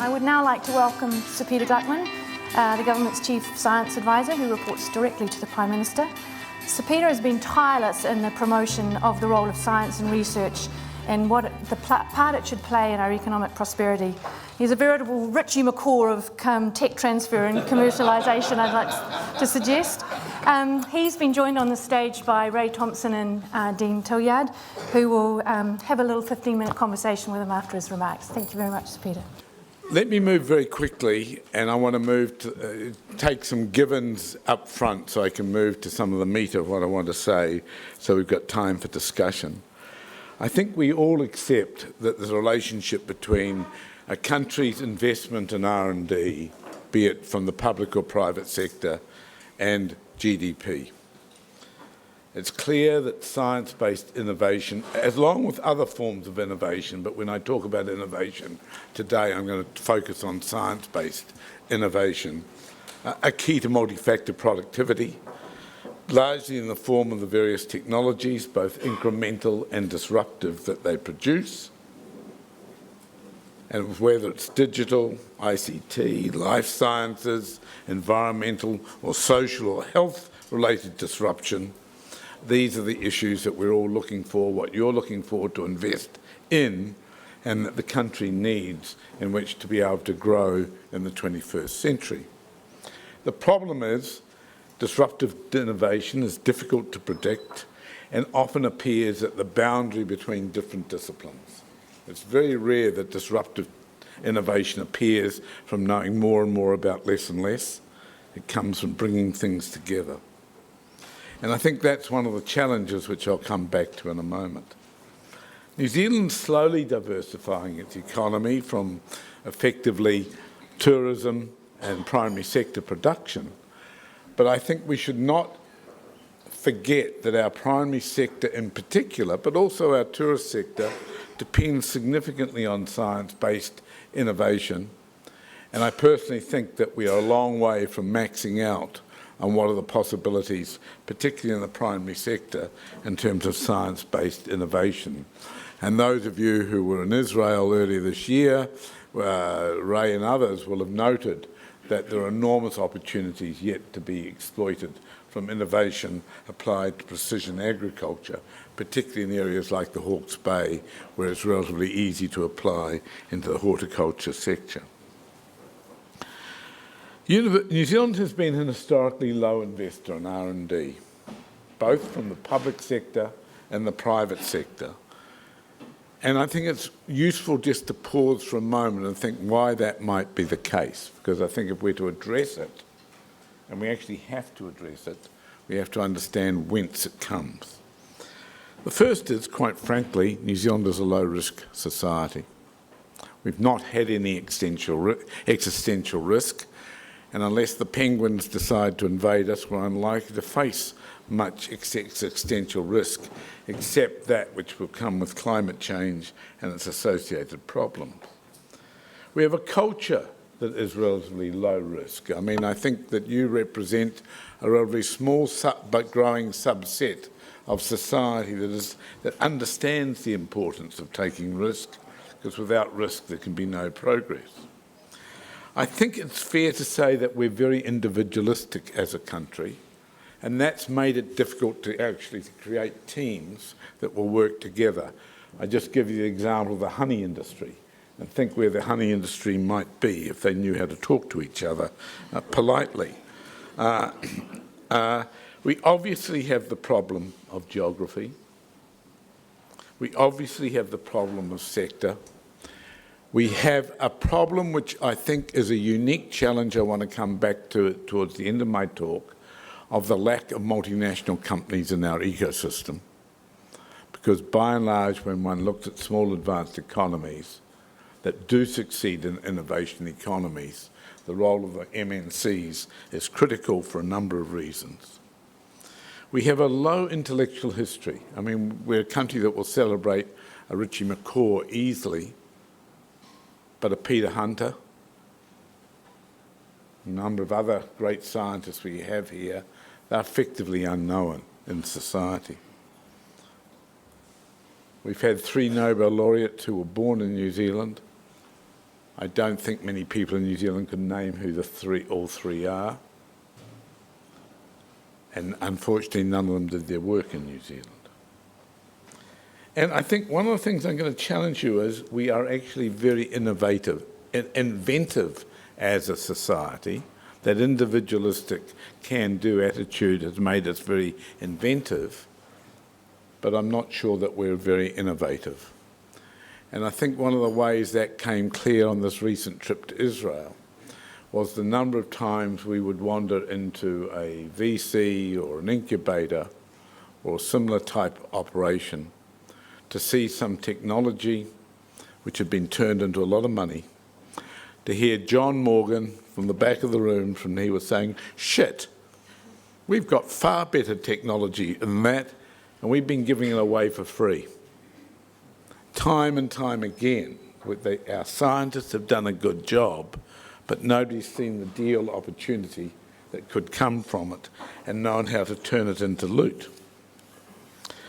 I would now like to welcome Sir Peter Gluckman, the Government's Chief Science Advisor, who reports directly to the Prime Minister. Sir Peter has been tireless in the promotion of the role of science and research and what the part it should play in our economic prosperity. He's a veritable Richie McCaw of tech transfer and commercialisation, I'd like to suggest. He's been joined on the stage by Ray Thompson and Dean Tilliard, who will have a little 15-minute conversation with him after his remarks. Thank you very much, Sir Peter. Let me move very quickly, and I want to move to take some givens up front so I can move to some of the meat of what I want to say, so we've got time for discussion. I think we all accept that there's a relationship between a country's investment in R&D, be it from the public or private sector, and GDP. It's clear that science-based innovation, along with other forms of innovation, but when I talk about innovation today, I'm going to focus on science-based innovation, are key to multi-factor productivity, largely in the form of the various technologies, both incremental and disruptive, that they produce. And whether it's digital, ICT, life sciences, environmental or social or health-related disruption, these are the issues that we're all looking for, what you're looking for to invest in, and that the country needs in which to be able to grow in the 21st century. The problem is disruptive innovation is difficult to predict and often appears at the boundary between different disciplines. It's very rare that disruptive innovation appears from knowing more and more about less and less. It comes from bringing things together. And I think that's one of the challenges which I'll come back to in a moment. New Zealand's slowly diversifying its economy from effectively tourism and primary sector production. But I think we should not forget that our primary sector in particular, but also our tourist sector, depends significantly on science-based innovation. And I personally think that we are a long way from maxing out on what are the possibilities, particularly in the primary sector, in terms of science-based innovation. And those of you who were in Israel earlier this year, Ray and others will have noted that there are enormous opportunities yet to be exploited from innovation applied to precision agriculture, particularly in areas like the Hawke's Bay, where it's relatively easy to apply into the horticulture sector. New Zealand has been an historically low investor in R&D, both from the public sector and the private sector. And I think it's useful just to pause for a moment and think why that might be the case, because I think if we're to address it, and we actually have to address it, we have to understand whence it comes. The first is, quite frankly, New Zealand is a low-risk society. We've not had any existential risk, and unless the penguins decide to invade us, we're unlikely to face much existential risk, except that which will come with climate change and its associated problems. We have a culture that is relatively low risk. I mean, I think that you represent a relatively small but growing subset of society that understands the importance of taking risk, because without risk there can be no progress. I think it's fair to say that we're very individualistic as a country, and that's made it difficult to actually create teams that will work together. I just give you the example of the honey industry, and think where the honey industry might be if they knew how to talk to each other politely. We obviously have the problem of geography. We obviously have the problem of sector. We have a problem which I think is a unique challenge I want to come back to towards the end of my talk, of the lack of multinational companies in our ecosystem. Because by and large, when one looks at small advanced economies that do succeed in innovation economies, the role of the MNCs is critical for a number of reasons. We have a low intellectual history. I mean, we're a country that will celebrate a Richie McCaw easily, but a Peter Hunter, a number of other great scientists we have here, they're effectively unknown in society. We've had 3 Nobel laureates who were born in New Zealand. I don't think many people in New Zealand can name who all three are. And unfortunately, none of them did their work in New Zealand. And I think one of the things I'm going to challenge you is we are actually very inventive as a society. That individualistic can-do attitude has made us very inventive, but I'm not sure that we're very innovative. And I think one of the ways that came clear on this recent trip to Israel was the number of times we would wander into a VC or an incubator or a similar type operation to see some technology which had been turned into a lot of money, to hear John Morgan from the back of the room, he was saying, shit, we've got far better technology than that, and we've been giving it away for free. Time and time again, our scientists have done a good job, but nobody's seen the deal opportunity that could come from it and known how to turn it into loot.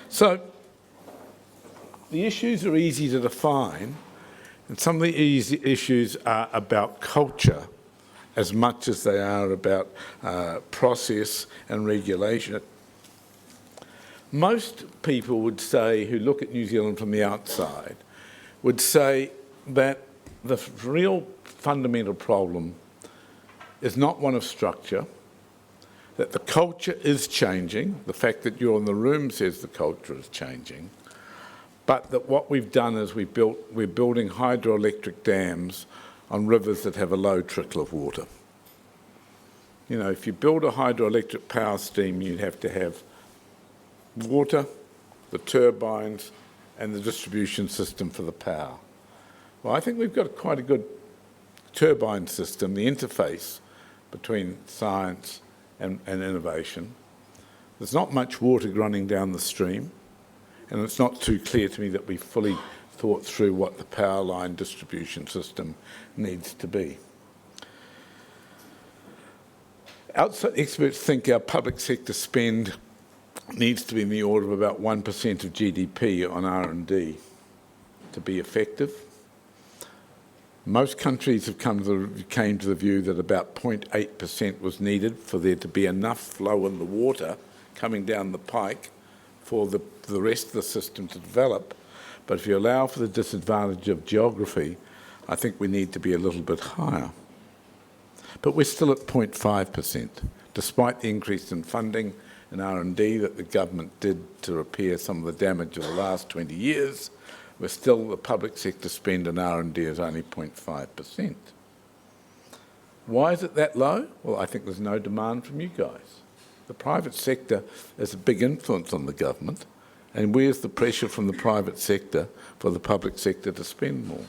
So the issues are easy to define, and some of the easy issues are about culture as much as they are about process and regulation. Most people would say, who look at New Zealand from the outside, would say that the real fundamental problem is not one of structure, that the culture is changing, the fact that you're in the room says the culture is changing, but that what we've done is we're building hydroelectric dams on rivers that have a low trickle of water. You know, if you build a hydroelectric power steam, you'd have to have water, the turbines, and the distribution system for the power. Well, I think we've got quite a good turbine system, the interface between science and innovation. There's not much water running down the stream, and it's not too clear to me that we fully thought through what the power line distribution system needs to be. Outside experts think our public sector spend needs to be in the order of about 1% of GDP on R&D to be effective. Most countries have came to the view that about 0.8% was needed for there to be enough flow in the water coming down the pike for the rest of the system to develop. But if you allow for the disadvantage of geography, I think we need to be a little bit higher. But we're still at 0.5%, despite the increase in funding and R&D that the government did to repair some of the damage of the last 20 years. We're still, the public sector spend in R&D is only 0.5%. Why is it that low? Well, I think there's no demand from you guys. The private sector has a big influence on the government, and where's the pressure from the private sector for the public sector to spend more?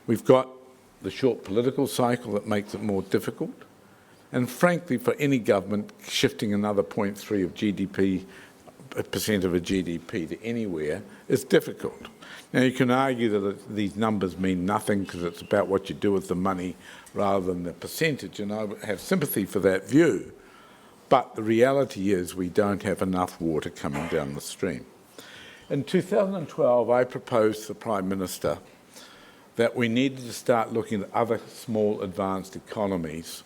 We've got the short political cycle that makes it more difficult, and frankly, for any government, shifting another 0.3 of GDP, percent of a GDP to anywhere is difficult. Now, you can argue that these numbers mean nothing because it's about what you do with the money rather than the percentage, and I have sympathy for that view. But the reality is we don't have enough water coming down the stream. In 2012, I proposed to the Prime Minister that we needed to start looking at other small advanced economies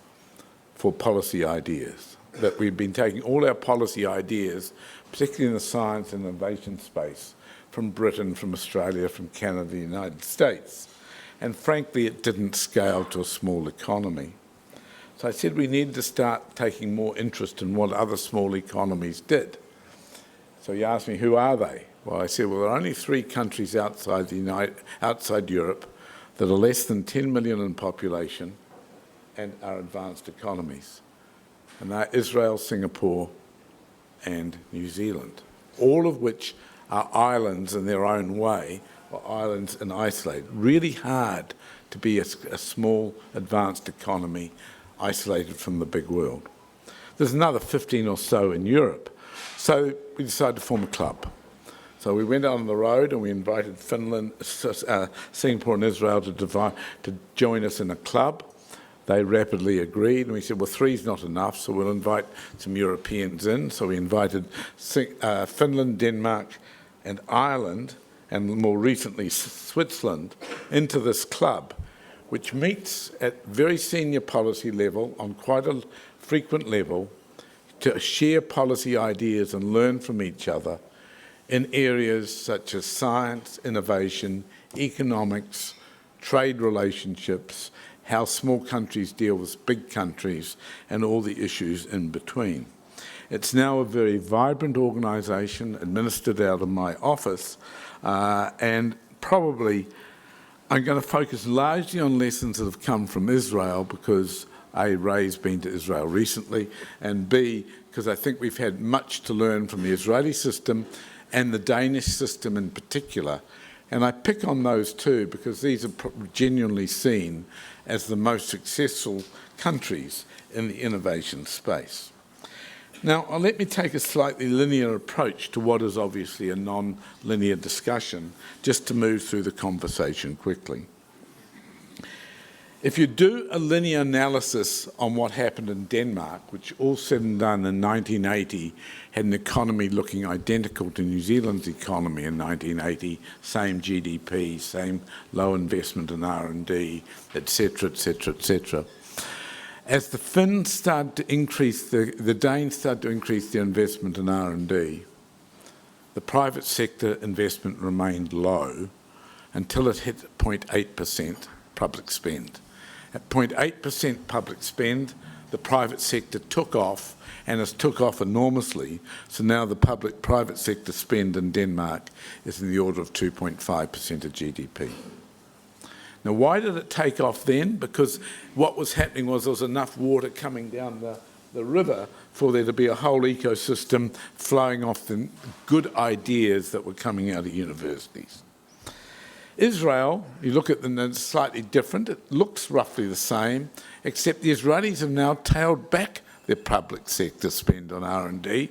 for policy ideas, that we've been taking all our policy ideas, particularly in the science and innovation space, from Britain, from Australia, from Canada, the United States. And frankly, it didn't scale to a small economy. So I said we needed to start taking more interest in what other small economies did. So he asked me, who are they? Well, I said, well, there are only 3 countries outside Europe that are less than 10 million in population and are advanced economies. And they're Israel, Singapore, and New Zealand, all of which are islands in their own way, or islands and isolated. Really hard to be a small, advanced economy isolated from the big world. There's another 15 or so in Europe. So we decided to form a club. So we went out on the road and we invited Finland, Singapore and Israel to join us in a club. They rapidly agreed, and we said, well, 3's not enough, so we'll invite some Europeans in. So we invited Finland, Denmark and Ireland, and more recently Switzerland, into this club, which meets at very senior policy level on quite a frequent level to share policy ideas and learn from each other in areas such as science, innovation, economics, trade relationships, how small countries deal with big countries, and all the issues in between. It's now a very vibrant organisation administered out of my office, and probably I'm going to focus largely on lessons that have come from Israel because A, Ray's been to Israel recently, and B, because I think we've had much to learn from the Israeli system and the Danish system in particular. And I pick on those two because these are genuinely seen as the most successful countries in the innovation space. Now, let me take a slightly linear approach to what is obviously a non-linear discussion, just to move through the conversation quickly. If you do a linear analysis on what happened in Denmark, which all said and done in 1980 had an economy looking identical to New Zealand's economy in 1980, same GDP, same low investment in R&D, etc., etc., etc. As the Finns started to increase, the Danes started to increase their investment in R&D, the private sector investment remained low until it hit 0.8% public spend. At 0.8% public spend, the private sector took off, and has took off enormously. So now the public-private sector spend in Denmark is in the order of 2.5% of GDP. Now, why did it take off then? Because what was happening was there was enough water coming down the river for there to be a whole ecosystem flowing off the good ideas that were coming out of universities. Israel, you look at them, it's slightly different. It looks roughly the same, except the Israelis have now tailed back their public sector spend on R&D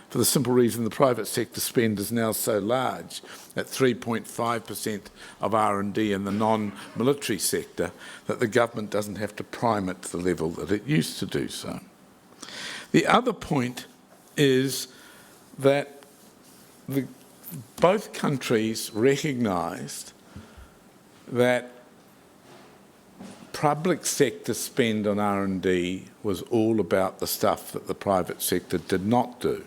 for the simple reason the private sector spend is now so large at 3.5% of R&D in the non-military sector that the government doesn't have to prime it to the level that it used to do so. The other point is that both countries recognised that public sector spend on R&D was all about the stuff that the private sector did not do,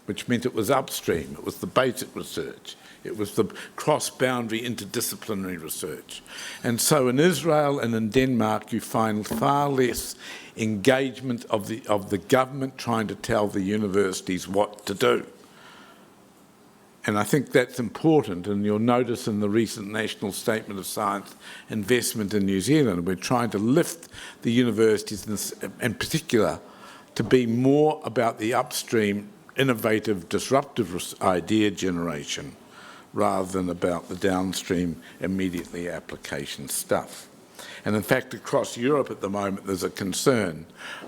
which meant it was upstream, it was the basic research, it was the cross-boundary interdisciplinary research. And so in Israel and in Denmark you find far less engagement of the government trying to tell the universities what to do. And I think that's important, and you'll notice in the recent National Statement of Science investment in New Zealand, we're trying to lift the universities in particular to be more about the upstream, innovative, disruptive idea generation rather than about the downstream, immediately application stuff. And in fact, across Europe at the moment, there's a concern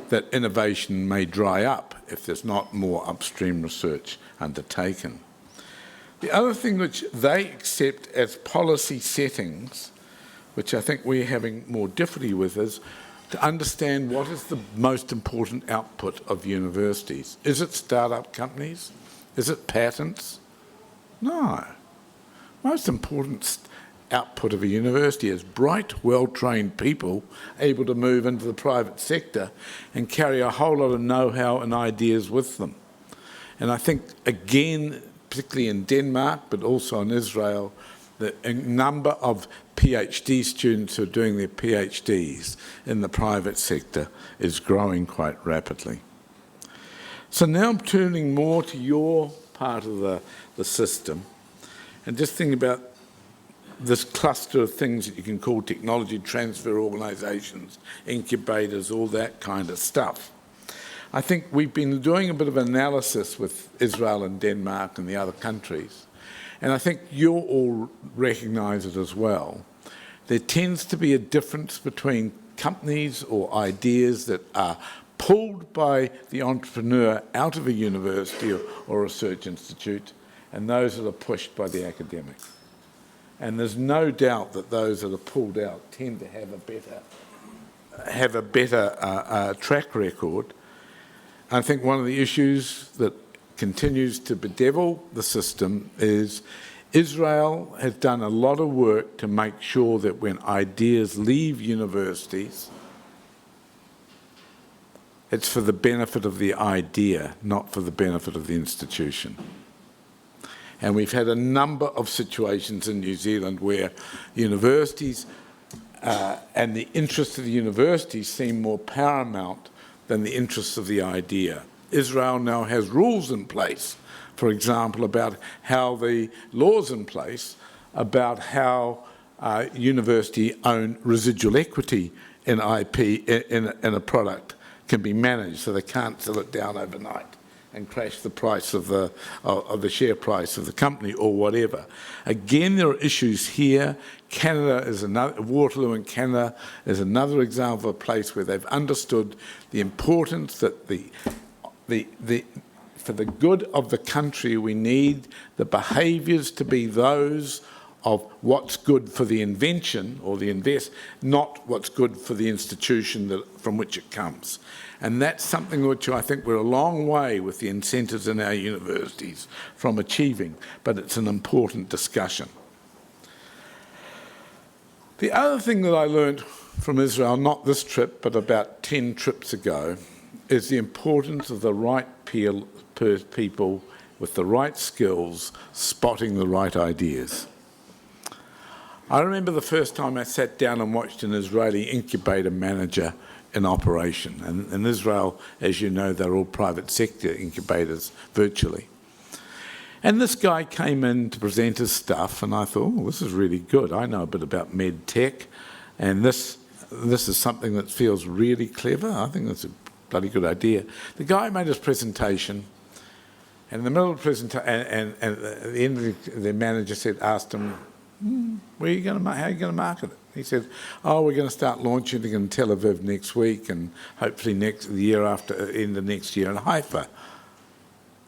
that innovation may dry up if there's not more upstream research undertaken. The other thing which they accept as policy settings, which I think we're having more difficulty with, is to understand what is the most important output of universities. Is it start-up companies? Is it patents? No. Most important output of a university is bright, well-trained people able to move into the private sector and carry a whole lot of know-how and ideas with them. And I think, again, particularly in Denmark, but also in Israel, the number of PhD students who are doing their PhDs in the private sector is growing quite rapidly. So now I'm turning more to your part of the system and just thinking about this cluster of things that you can call technology transfer organisations, incubators, all that kind of stuff. I think we've been doing a bit of analysis with Israel and Denmark and the other countries, and I think you'll all recognise it as well. There tends to be a difference between companies or ideas that are pulled by the entrepreneur out of a university or research institute and those that are pushed by the academic. And there's no doubt that those that are pulled out tend to have a better track record. I think one of the issues that continues to bedevil the system is Israel has done a lot of work to make sure that when ideas leave universities, it's for the benefit of the idea, not for the benefit of the institution. And we've had a number of situations in New Zealand where universities and the interests of the universities seem more paramount than the interests of the idea. Israel now has rules in place, for example, about how the laws in place about how university-owned residual equity in IP in a product can be managed, so they can't sell it down overnight and crash the price of the share price of the company or whatever. Again, there are issues here. Canada is another, Waterloo in Canada is another example of a place where they've understood the importance that for the good of the country, we need the behaviours to be those of what's good for the invention or the not what's good for the institution from which it comes. And that's something which I think we're a long way with the incentives in our universities from achieving, but it's an important discussion. The other thing that I learned from Israel, not this trip, but about 10 trips ago, is the importance of the right people with the right skills spotting the right ideas. I remember the first time I sat down and watched an Israeli incubator manager in operation. And in Israel, as you know, they're all private sector incubators virtually. And this guy came in to present his stuff, and I thought, oh, this is really good. I know a bit about med tech, and this is something that feels really clever. I think that's a bloody good idea. The guy made his presentation, and in the middle of the presentation, and at the end, the manager asked him, how are you going to market it? He said, oh, we're going to start launching it in Tel Aviv next week, and hopefully the year after, end of next year in Haifa.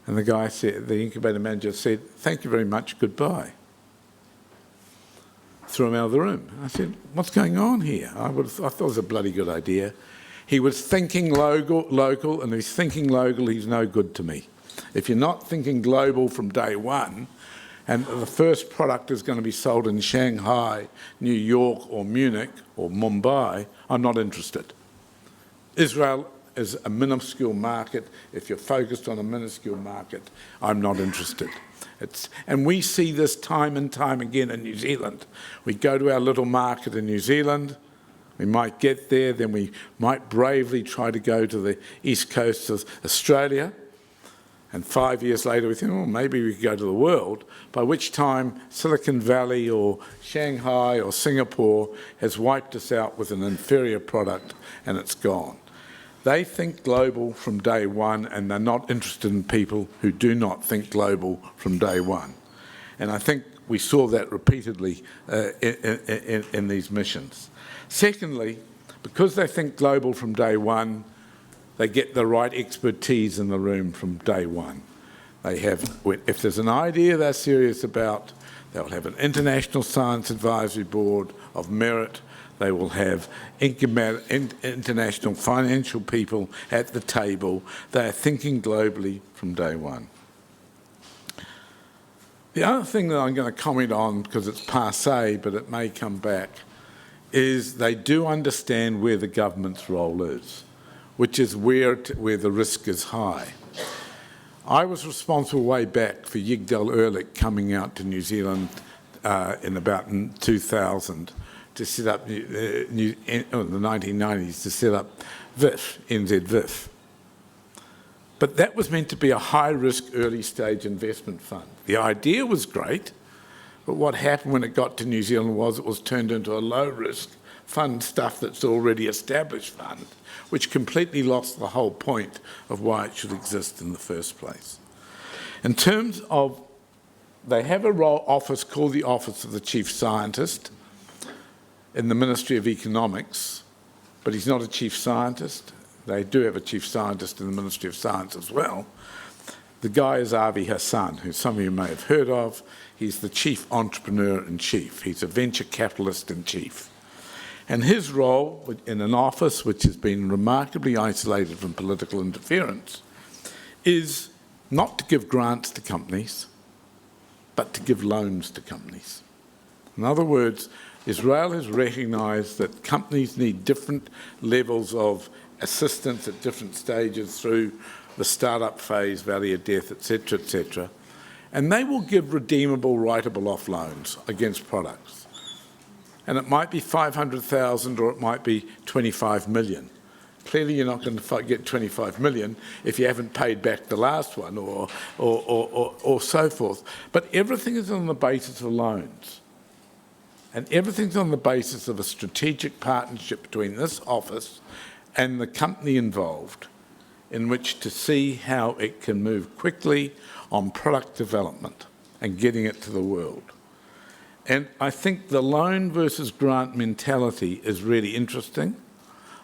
And the guy said, the incubator manager said, thank you very much, goodbye. Threw him out of the room. I said, what's going on here? I thought it was a bloody good idea. He was thinking local, and if he's thinking local, he's no good to me. If you're not thinking global from day one, and the first product is going to be sold in Shanghai, New York, or Munich, or Mumbai, I'm not interested. Israel is a minuscule market. If you're focused on a minuscule market, I'm not interested. And we see this time and time again in New Zealand. We go to our little market in New Zealand, we might get there, then we might bravely try to go to the east coast of Australia, and 5 years later we think, oh, maybe we could go to the world, by which time Silicon Valley or Shanghai or Singapore has wiped us out with an inferior product and it's gone. They think global from day one, and they're not interested in people who do not think global from day one. And I think we saw that repeatedly in these missions. Secondly, because they think global from day one, they get the right expertise in the room from day one. They have, if there's an idea they're serious about, they'll have an international science advisory board of merit. They will have international financial people at the table. They are thinking globally from day one. The other thing that I'm going to comment on, because it's passé, but it may come back, is they do understand where the government's role is, which is where the risk is high. I was responsible way back for Yigdal Ehrlich coming out to New Zealand in about 2000 to set up, in the 1990s, to set up VIF, NZ VIF. But that was meant to be a high-risk, early-stage investment fund. The idea was great, but what happened when it got to New Zealand was it was turned into a low-risk fund, stuff that's already established fund, which completely lost the whole point of why it should exist in the first place. In terms of, they have a office called the Office of the Chief Scientist in the Ministry of Economics, but he's not a chief scientist. They do have a chief scientist in the Ministry of Science as well. The guy is Avi Hassan, who some of you may have heard of. He's the chief entrepreneur-in-chief. He's a venture capitalist-in-chief. And his role in an office which has been remarkably isolated from political interference is not to give grants to companies, but to give loans to companies. In other words, Israel has recognised that companies need different levels of assistance at different stages through the start-up phase, valley of death, etc., and they will give redeemable, writable-off loans against products. And it might be 500,000 or it might be 25 million. Clearly, you're not going to get 25 million if you haven't paid back the last one or so forth. But everything is on the basis of loans. And everything's on the basis of a strategic partnership between this office and the company involved, in which to see how it can move quickly on product development and getting it to the world. And I think the loan versus grant mentality is really interesting.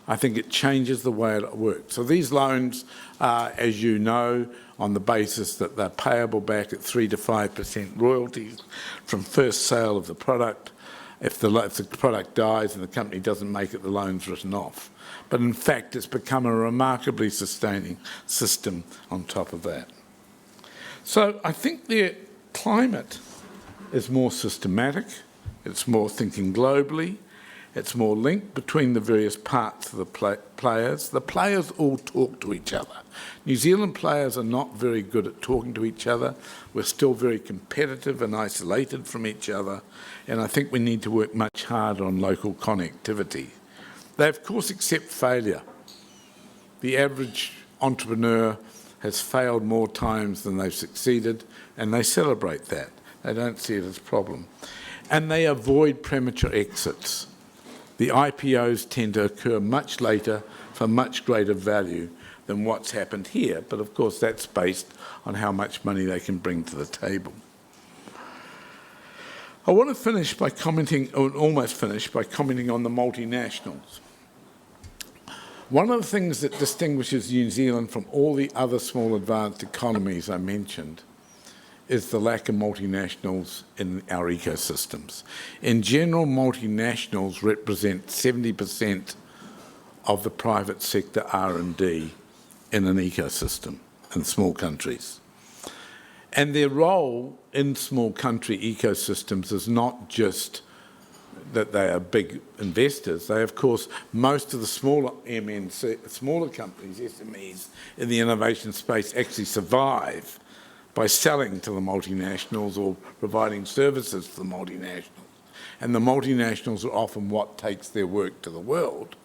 I think it changes the way it works. So these loans are, as you know, on the basis that they're payable back at 3 to 5% royalties from first sale of the product. If the product dies and the company doesn't make it, the loan's written off. But in fact, it's become a remarkably sustaining system on top of that. So I think the climate is more systematic, it's more thinking globally, it's more linked between the various parts of the players. The players all talk to each other. New Zealand players are not very good at talking to each other. We're still very competitive and isolated from each other, and I think we need to work much harder on local connectivity. They, of course, accept failure. The average entrepreneur has failed more times than they've succeeded, and they celebrate that. They don't see it as a problem. And they avoid premature exits. The IPOs tend to occur much later for much greater value than what's happened here, but of course that's based on how much money they can bring to the table. I want to finish by commenting, or almost finish, by commenting on the multinationals. One of the things that distinguishes New Zealand from all the other small advanced economies I mentioned is the lack of multinationals in our ecosystems. In general, multinationals represent 70% of the private sector R&D in an ecosystem in small countries. And their role in small country ecosystems is not just that they are big investors. They, of course, most of the smaller MNC, smaller companies, SMEs, in the innovation space actually survive by selling to the multinationals or providing services to the multinationals. And the multinationals are often what takes their work to the world.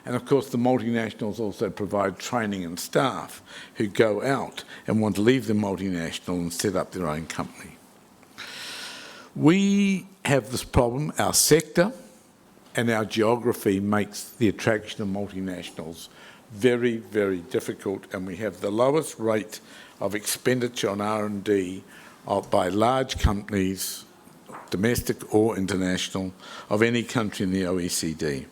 And of course, the multinationals also provide training and staff who go out and want to leave the multinational and set up their own company. We have this problem. Our sector and our geography makes the attraction of multinationals very, very difficult, and we have the lowest rate of expenditure on R&D by large companies, domestic or international, of any country in the OECD.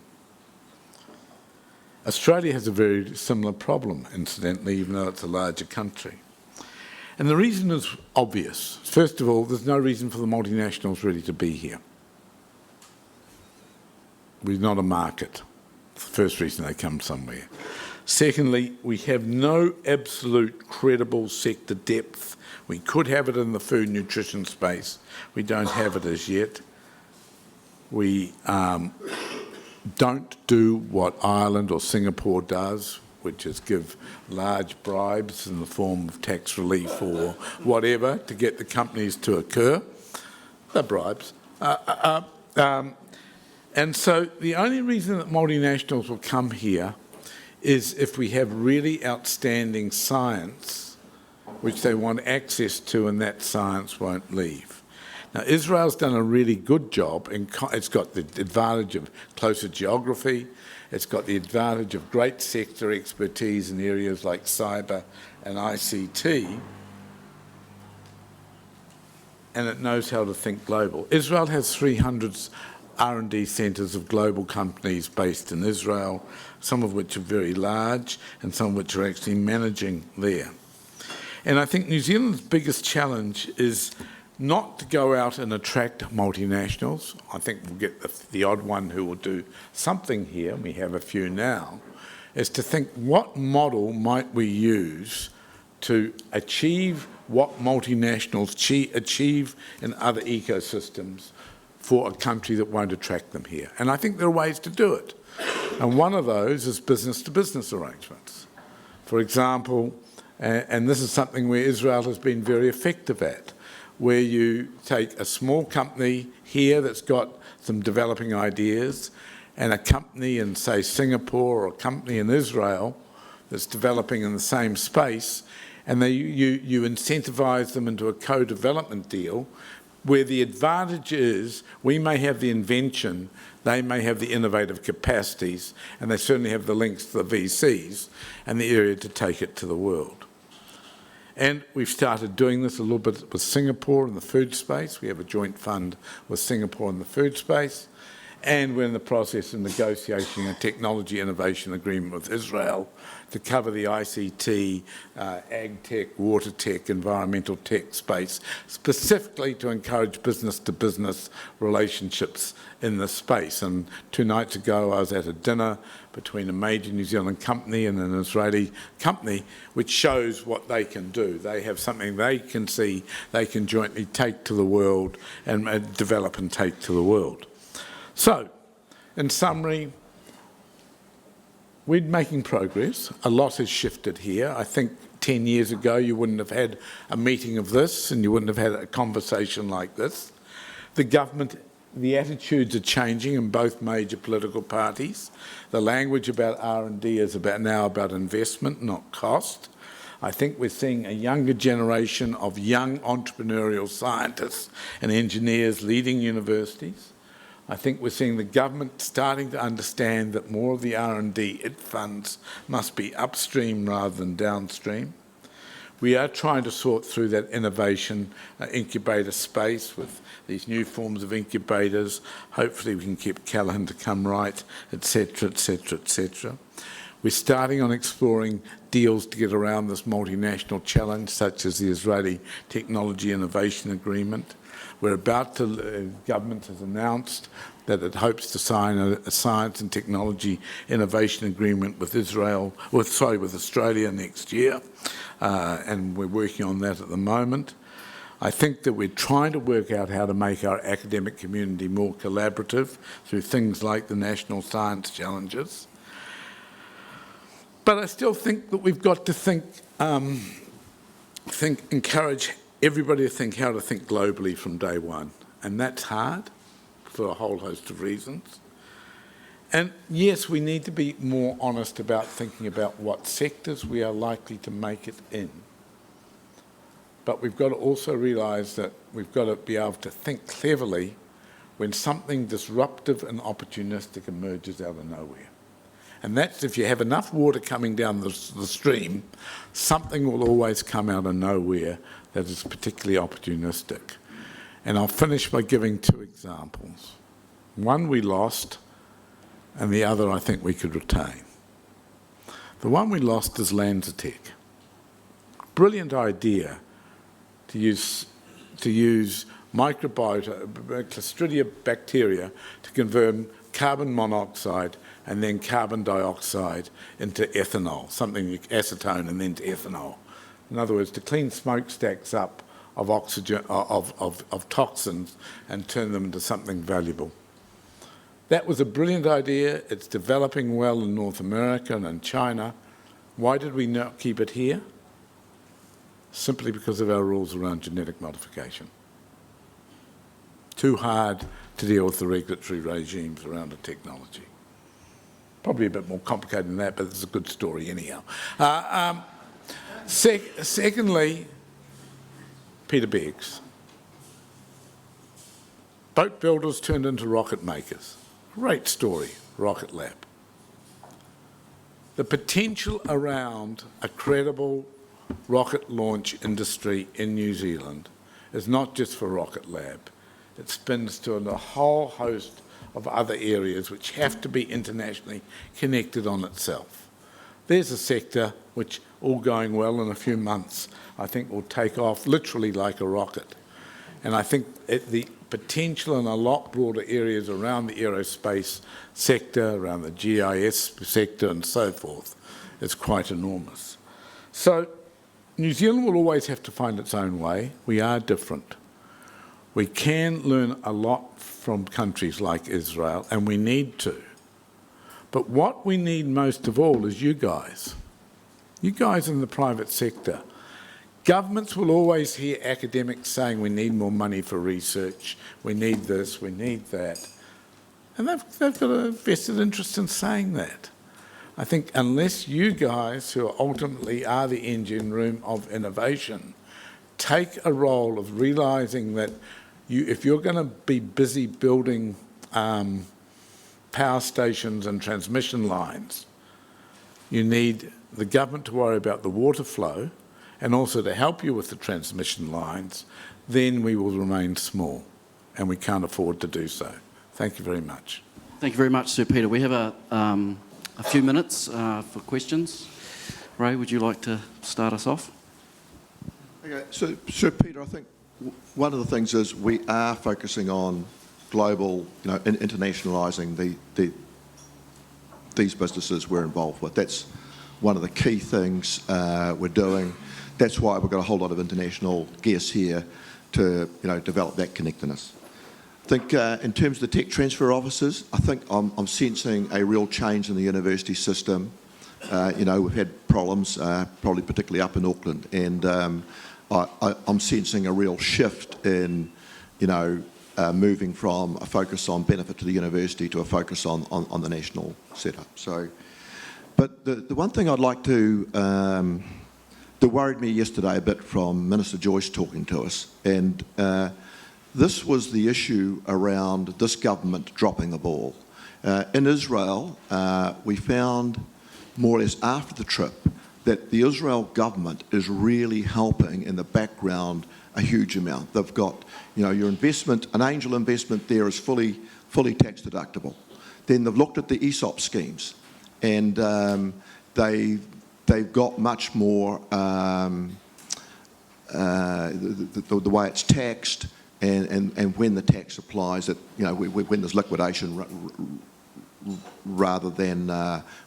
Australia has a very similar problem, incidentally, even though it's a larger country. And the reason is obvious. First of all, there's no reason for the multinationals really to be here. We're not a market. It's the first reason they come somewhere. Secondly, we have no absolute credible sector depth. We could have it in the food nutrition space. We don't have it as yet. We don't do what Ireland or Singapore does, which is give large bribes in the form of tax relief or whatever to get the companies to occur. They're bribes. And so the only reason that multinationals will come here is if we have really outstanding science which they want access to, and that science won't leave. Now, Israel's done a really good job, and it's got the advantage of closer geography, it's got the advantage of great sector expertise in areas like cyber and ICT, and it knows how to think global. Israel has 300 R&D centres of global companies based in Israel, some of which are very large and some of which are actually managing there. And I think New Zealand's biggest challenge is not to go out and attract multinationals. I think we'll get the odd one who will do something here, we have a few now, is to think what model might we use to achieve what multinationals achieve in other ecosystems for a country that won't attract them here. And I think there are ways to do it. And one of those is business-to-business arrangements. For example, and this is something where Israel has been very effective at, where you take a small company here that's got some developing ideas and a company in, say, Singapore or a company in Israel that's developing in the same space, and you incentivise them into a co-development deal where the advantage is we may have the invention, they may have the innovative capacities, and they certainly have the links to the VCs and the area to take it to the world. And we've started doing this a little bit with Singapore in the food space. We have a joint fund with Singapore in the food space. And we're in the process of negotiating a technology innovation agreement with Israel to cover the ICT, ag tech, water tech, environmental tech space, specifically to encourage business-to-business relationships in this space. And 2 nights ago, I was at a dinner between a major New Zealand company and an Israeli company, which shows what they can do. They have something they can see, they can jointly take to the world and develop and take to the world. So, in summary, we're making progress. A lot has shifted here. I think 10 years ago you wouldn't have had a meeting of this and you wouldn't have had a conversation like this. The government, the attitudes are changing in both major political parties. The language about R&D is now about investment, not cost. I think we're seeing a younger generation of young entrepreneurial scientists and engineers leading universities. I think we're seeing the government starting to understand that more of the R&D it funds must be upstream rather than downstream. We are trying to sort through that innovation incubator space with these new forms of incubators. Hopefully we can keep Callaghan to come right, etc., etc., etc. We're starting on exploring deals to get around this multinational challenge, such as the Israeli Technology Innovation Agreement. We're about to, government has announced that it hopes to sign a science and technology innovation agreement with Australia next year, and we're working on that at the moment. I think that we're trying to work out how to make our academic community more collaborative through things like the National Science Challenges. But I still think that we've got to encourage everybody to think how to think globally from day one. And that's hard for a whole host of reasons. And yes, we need to be more honest about thinking about what sectors we are likely to make it in. But we've got to also realise that we've got to be able to think cleverly when something disruptive and opportunistic emerges out of nowhere. And that's if you have enough water coming down the stream, something will always come out of nowhere that is particularly opportunistic. And I'll finish by giving 2 examples. One we lost, and the other I think we could retain. The one we lost is Lanzatech. Brilliant idea to use microbiota, Clostridia bacteria, to convert carbon monoxide and then carbon dioxide into ethanol, something like acetone and then to ethanol. In other words, to clean smokestacks up of oxygen, of toxins and turn them into something valuable. That was a brilliant idea. It's developing well in North America and in China. Why did we not keep it here? Simply because of our rules around genetic modification. Too hard to deal with the regulatory regimes around the technology. Probably a bit more complicated than that, but it's a good story anyhow. Secondly, Peter Beggs. Boat builders turned into rocket makers. Great story, Rocket Lab. The potential around a credible rocket launch industry in New Zealand is not just for Rocket Lab. It spins to a whole host of other areas which have to be internationally connected on itself. There's a sector which, all going well in a few months, I think will take off literally like a rocket. And I think the potential in a lot broader areas around the aerospace sector, around the GIS sector and so forth, is quite enormous. So New Zealand will always have to find its own way. We are different. We can learn a lot from countries like Israel, and we need to. But what we need most of all is you guys in the private sector. Governments will always hear academics saying we need more money for research, we need this, we need that. And they've got a vested interest in saying that. I think unless you guys, who ultimately are the engine room of innovation, take a role of realising that if you're going to be busy building power stations and transmission lines, you need the government to worry about the water flow and also to help you with the transmission lines, then we will remain small, and we can't afford to do so. Thank you very much. Thank you very much, Sir Peter. We have a few minutes for questions. Ray, would you like to start us off? Okay, so Sir Peter, I think one of the things is we are focusing on global, internationalising these businesses we're involved with. That's one of the key things we're doing. That's why we've got a whole lot of international guests here to, develop that connectedness. I think in terms of the tech transfer offices, I think I'm sensing a real change in the university system. We've had problems, probably particularly up in Auckland, and I'm sensing a real shift in, moving from a focus on benefit to the university to a focus on the national setup. So, but the one thing I'd like to, that worried me yesterday a bit from Minister Joyce talking to us, and this was the issue around this government dropping the ball. In Israel, we found more or less after the trip that the Israel government is really helping in the background a huge amount. They've got, your investment, an angel investment there is fully tax deductible. Then they've looked at the ESOP schemes, and they've got much more the way it's taxed, and when the tax applies, that when there's liquidation rather than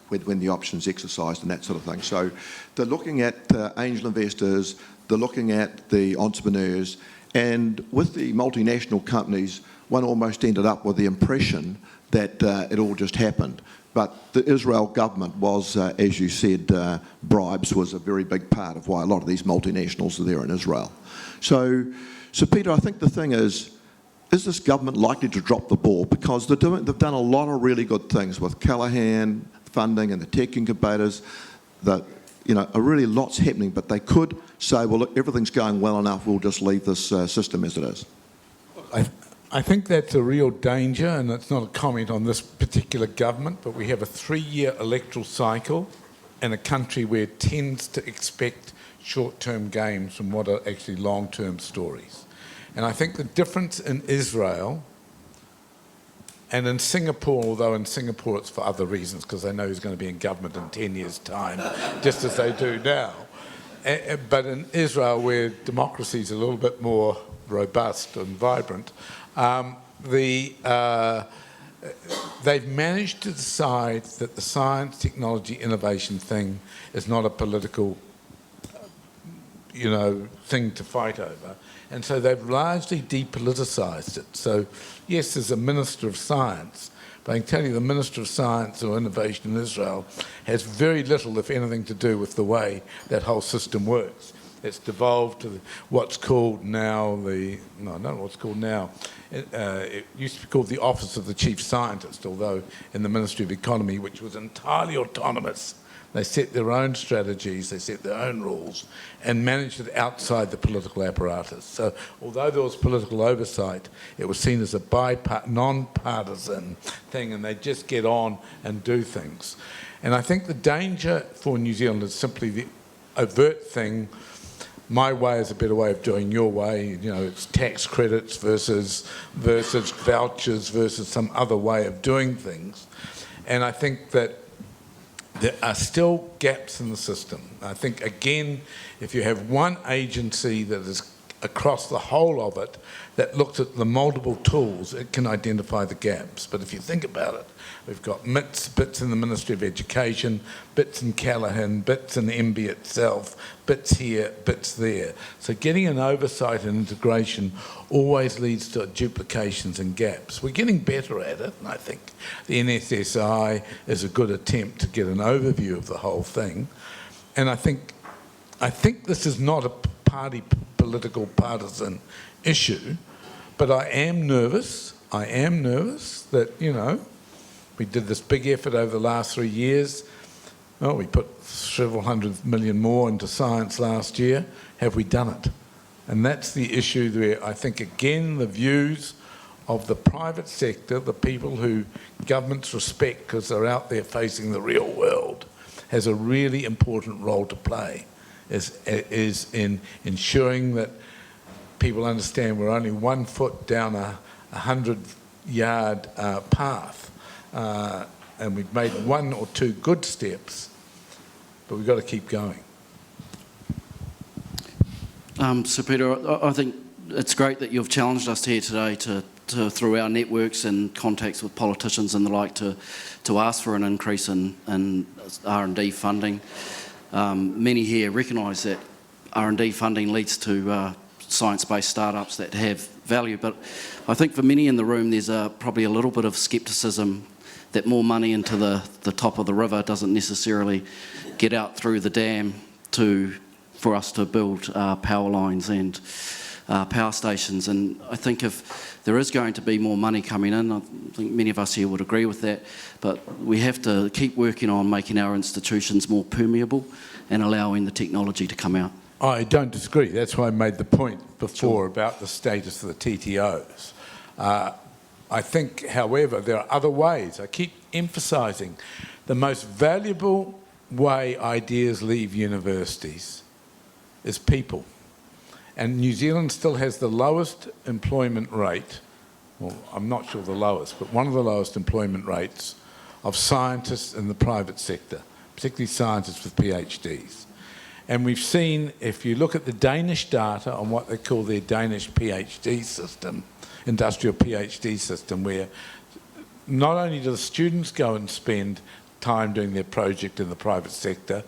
when the option's exercised and that sort of thing. So they're looking at angel investors, they're looking at the entrepreneurs, and with the multinational companies, one almost ended up with the impression that it all just happened. But the Israel government was, as you said, bribes was a very big part of why a lot of these multinationals are there in Israel. So Peter, I think the thing is this government likely to drop the ball? Because they've done a lot of really good things with Callaghan funding and the tech incubators. That really lots happening, but they could say, well, look, everything's going well enough. We'll just leave this system as it is. I think that's a real danger, and it's not a comment on this particular government, but we have a 3-year electoral cycle in a country where it tends to expect short-term gains from what are actually long-term stories. And I think the difference in Israel and in Singapore, although in Singapore it's for other reasons, because they know who's going to be in government in 10 years' time, just as they do now. But in Israel, where democracy is a little bit more robust and vibrant, they've managed to decide that the science, technology, innovation thing is not a political, thing to fight over. And so they've largely depoliticised it. So, yes, there's a Minister of Science, but I can tell you the Minister of Science or Innovation in Israel has very little, if anything, to do with the way that whole system works. It's devolved to what's called now it used to be called the Office of the Chief Scientist, although in the Ministry of Economy, which was entirely autonomous. They set their own strategies, they set their own rules, and managed it outside the political apparatus. So although there was political oversight, it was seen as a non-partisan thing, and they just get on and do things. And I think the danger for New Zealand is simply the overt thing. My way is a better way of doing your way. It's tax credits versus vouchers versus some other way of doing things. And I think that there are still gaps in the system. I think, again, if you have one agency that is across the whole of it that looks at the multiple tools, it can identify the gaps. But if you think about it, we've got bits in the Ministry of Education, bits in Callaghan, bits in MB itself, bits here, bits there. So getting an oversight and integration always leads to duplications and gaps. We're getting better at it, and I think the NSSI is a good attempt to get an overview of the whole thing. And I think this is not a political partisan issue, but I am nervous that, you know, we did this big effort over the last 3 years. Well, we put several hundred million more into science last year. Have we done it? And that's the issue where I think, again, the views of the private sector, the people who governments respect because they're out there facing the real world, has a really important role to play, is in ensuring that people understand we're only 1 foot down a 100-yard path, and we've made 1 or 2 good steps, but we've got to keep going. Sir Peter, I think it's great that you've challenged us here today to through our networks and contacts with politicians and the like to ask for an increase in R&D funding. Many here recognise that R&D funding leads to science-based startups that have value, but I think for many in the room there's probably a little bit of scepticism that more money into the top of the river doesn't necessarily get out through the dam for us to build power lines and power stations. And I think if there is going to be more money coming in, I think many of us here would agree with that, but we have to keep working on making our institutions more permeable and allowing the technology to come out. I don't disagree. That's why I made the point before about the status of the TTOs. I think, however, there are other ways. I keep emphasising the most valuable way ideas leave universities is people. And New Zealand still has the lowest employment rate, well, I'm not sure the lowest, but one of the lowest employment rates of scientists in the private sector, particularly scientists with PhDs. And we've seen, if you look at the Danish data on what they call their Danish PhD system, industrial PhD system, where not only do the students go and spend time doing their project in the private sector,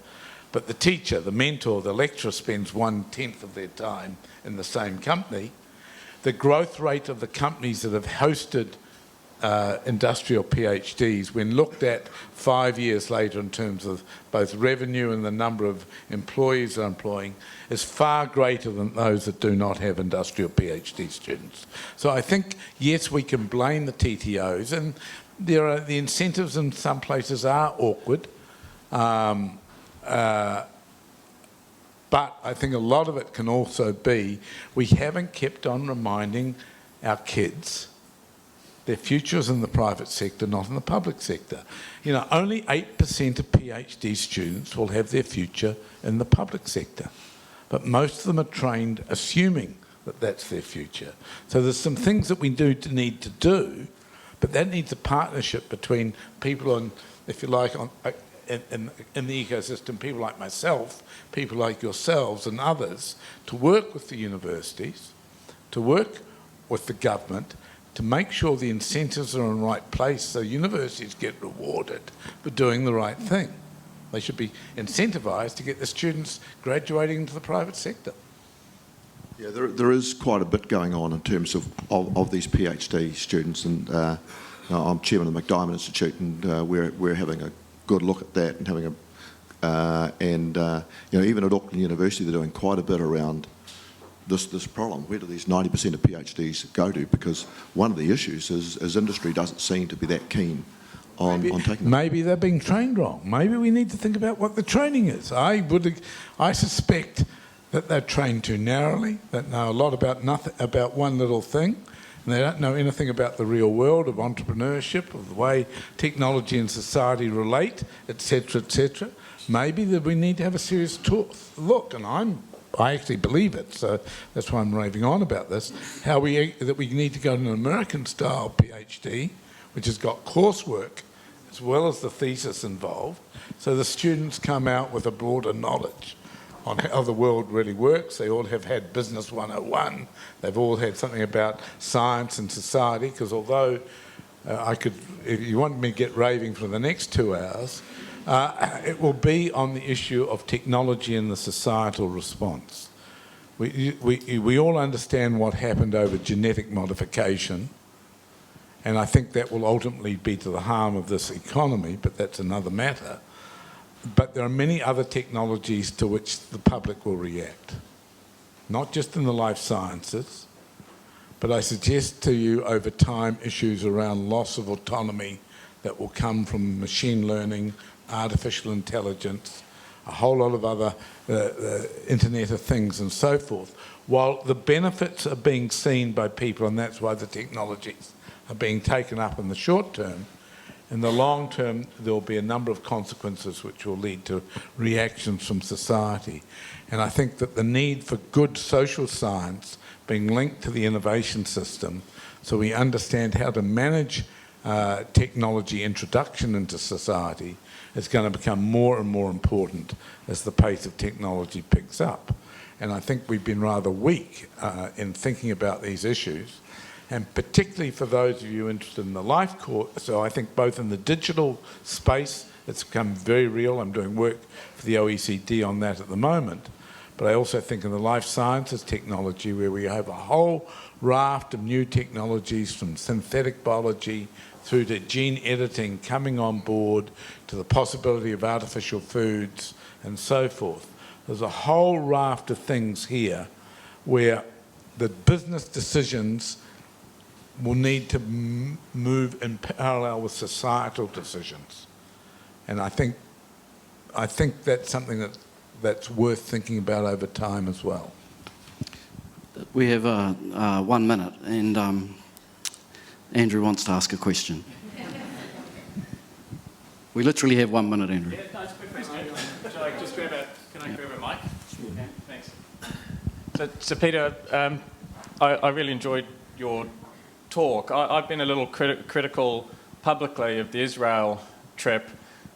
but the teacher, the mentor, the lecturer spends 1/10 of their time in the same company. The growth rate of the companies that have hosted industrial PhDs, when looked at 5 years later in terms of both revenue and the number of employees they're employing, is far greater than those that do not have industrial PhD students. So I think, yes, we can blame the TTOs, and the incentives in some places are awkward. But I think a lot of it can also be we haven't kept on reminding our kids their future is in the private sector, not in the public sector. You know, only 8% of PhD students will have their future in the public sector, but most of them are trained assuming that that's their future. So there's some things that we need to do, but that needs a partnership between people on, if you like, on in the ecosystem, people like myself, people like yourselves and others, to work with the universities, to work with the government, to make sure the incentives are in the right place so universities get rewarded for doing the right thing. They should be incentivised to get the students graduating into the private sector. Yeah, there is quite a bit going on in terms of these PhD students, and I'm chairman of the McDiarmid Institute, and we're having a good look at that and having you know, even at Auckland University they're doing quite a bit around this problem. Where do these 90% of PhDs go to? Because one of the issues is industry doesn't seem to be that keen on taking them. Maybe they're being trained wrong. Maybe we need to think about what the training is. I suspect that they're trained too narrowly, that know a lot about one little thing, and they don't know anything about the real world of entrepreneurship, of the way technology and society relate, etc., etc. Maybe that we need to have a serious look, and I actually believe it, so that's why I'm raving on about this, that we need to go to an American-style PhD, which has got coursework as well as the thesis involved, so the students come out with a broader knowledge on how the world really works. They all have had Business 101. They've all had something about science and society, because although if you want me to get raving for the next 2 hours, it will be on the issue of technology and the societal response. We all understand what happened over genetic modification, and I think that will ultimately be to the harm of this economy, but that's another matter. But there are many other technologies to which the public will react, not just in the life sciences, but I suggest to you over time issues around loss of autonomy that will come from machine learning, artificial intelligence, a whole lot of other Internet of Things and so forth. While the benefits are being seen by people, and that's why the technologies are being taken up in the short term, in the long term, there will be a number of consequences which will lead to reactions from society. And I think that the need for good social science being linked to the innovation system, so we understand how to manage technology introduction into society, is going to become more and more important as the pace of technology picks up. And I think we've been rather weak in thinking about these issues. And particularly for those of you interested in the life course, so I think both in the digital space, it's become very real. I'm doing work for the OECD on that at the moment. But I also think in the life sciences technology, where we have a whole raft of new technologies from synthetic biology through to gene editing coming on board, to the possibility of artificial foods and so forth. There's a whole raft of things here where the business decisions will need to move in parallel with societal decisions. And I think that's something that's worth thinking about over time as well. We have 1 minute, and Andrew wants to ask a question. We literally have 1 minute, Andrew. Yeah, no, it's a quick question. Can I grab a mic? Yeah, thanks. So Peter, I really enjoyed your talk. I've been a little critical publicly of the Israel trip,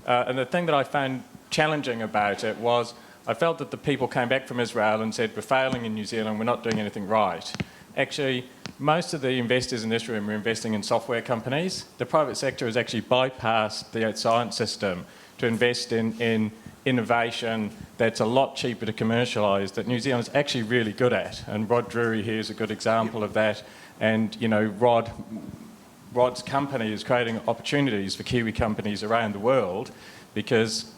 and the thing that I found challenging about it was I felt that the people came back from Israel and said, we're failing in New Zealand, we're not doing anything right. Actually, most of the investors in this room are investing in software companies. The private sector has actually bypassed the science system to invest in innovation that's a lot cheaper to commercialise, that New Zealand's actually really good at. And Rod Drury here is a good example of that. And, you know, Rod's company is creating opportunities for Kiwi companies around the world, because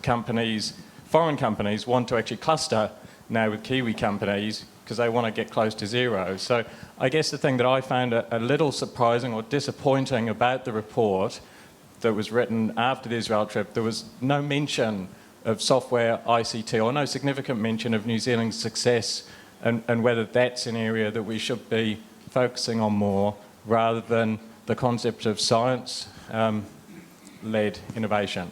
foreign companies want to actually cluster now with Kiwi companies because they want to get close to zero. So I guess the thing that I found a little surprising or disappointing about the report that was written after the Israel trip, there was no mention of software ICT, or no significant mention of New Zealand's success, and whether that's an area that we should be focusing on more, rather than the concept of science-led innovation.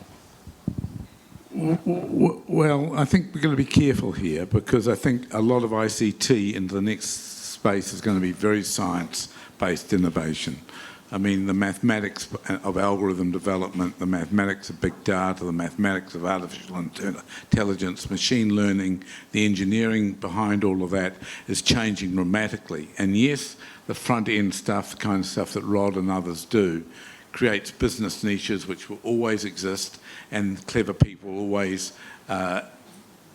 Well, I think we're going to be careful here, because I think a lot of ICT in the next space is going to be very science-based innovation. I mean, the mathematics of algorithm development, the mathematics of big data, the mathematics of artificial intelligence, machine learning, the engineering behind all of that is changing dramatically. And yes, the front-end stuff, the kind of stuff that Rod and others do, creates business niches which will always exist, and clever people always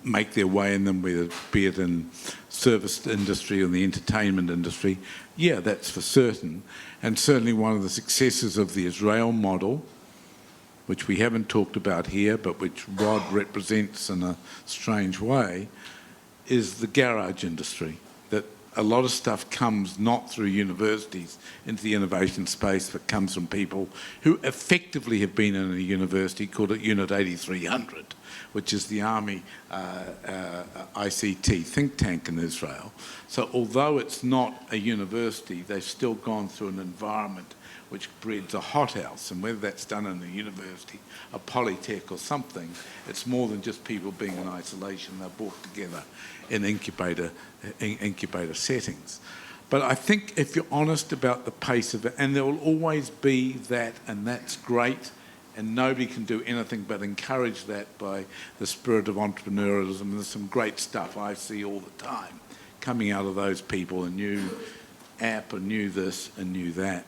make their way in them, whether be it in service industry or the entertainment industry. Yeah, that's for certain. And certainly one of the successes of the Israel model, which we haven't talked about here, but which Rod represents in a strange way, is the garage industry. That a lot of stuff comes not through universities into the innovation space, but comes from people who effectively have been in a university, called it Unit 8300, which is the Army ICT think tank in Israel. So although it's not a university, they've still gone through an environment which breeds a hothouse, and whether that's done in a university, a polytech or something, it's more than just people being in isolation. They're brought together in incubator settings. But I think if you're honest about the pace of it, and there will always be that, and that's great, and nobody can do anything but encourage that by the spirit of entrepreneurialism. There's some great stuff I see all the time coming out of those people, a new app, a new this, a new that.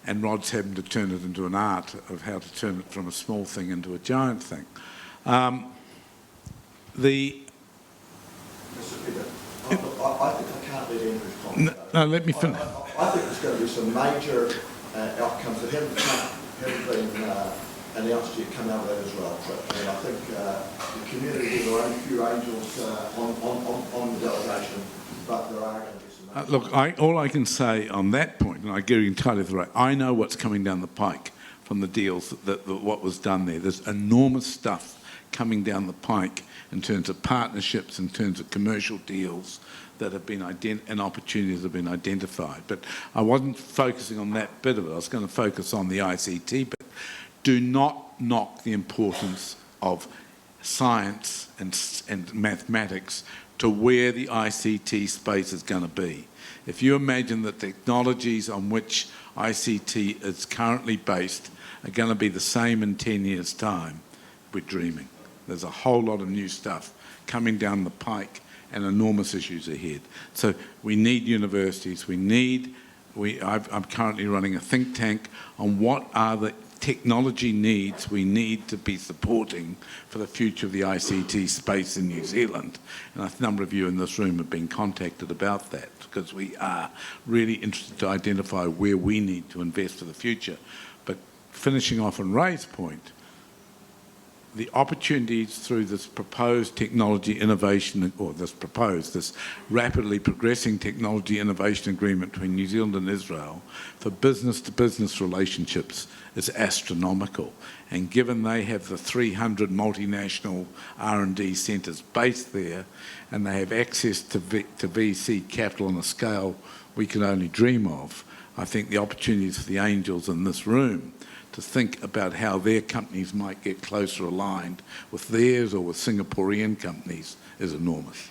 And Rod's having to turn it into an art of how to turn it from a small thing into a giant thing. Mr. Peter, I think I can't let Andrew comment. No, let me finish. I think there's going to be some major outcomes that haven't been announced yet come out of that as well. And I think the community has their own few angels on the delegation, but there are going to be some major... Look, all I can say on that point, and I give you entirely the right, I know what's coming down the pike from the deals, what was done there. There's enormous stuff coming down the pike in terms of partnerships, in terms of commercial deals that have been and opportunities have been identified. But I wasn't focusing on that bit of it. I was going to focus on the ICT bit. Do not knock the importance of science and mathematics to where the ICT space is going to be. If you imagine the technologies on which ICT is currently based are going to be the same in 10 years' time, we're dreaming. There's a whole lot of new stuff coming down the pike and enormous issues ahead. So we need universities. I'm currently running a think tank on what are the technology needs we need to be supporting for the future of the ICT space in New Zealand. And a number of you in this room have been contacted about that because we are really interested to identify where we need to invest for the future. But finishing off on Ray's point, the opportunities through this proposed technology innovation, or this rapidly progressing technology innovation agreement between New Zealand and Israel for business-to-business relationships is astronomical. And given they have the 300 multinational R&D centres based there, and they have access to VC capital on a scale we can only dream of, I think the opportunities for the angels in this room to think about how their companies might get closer aligned with theirs or with Singaporean companies is enormous.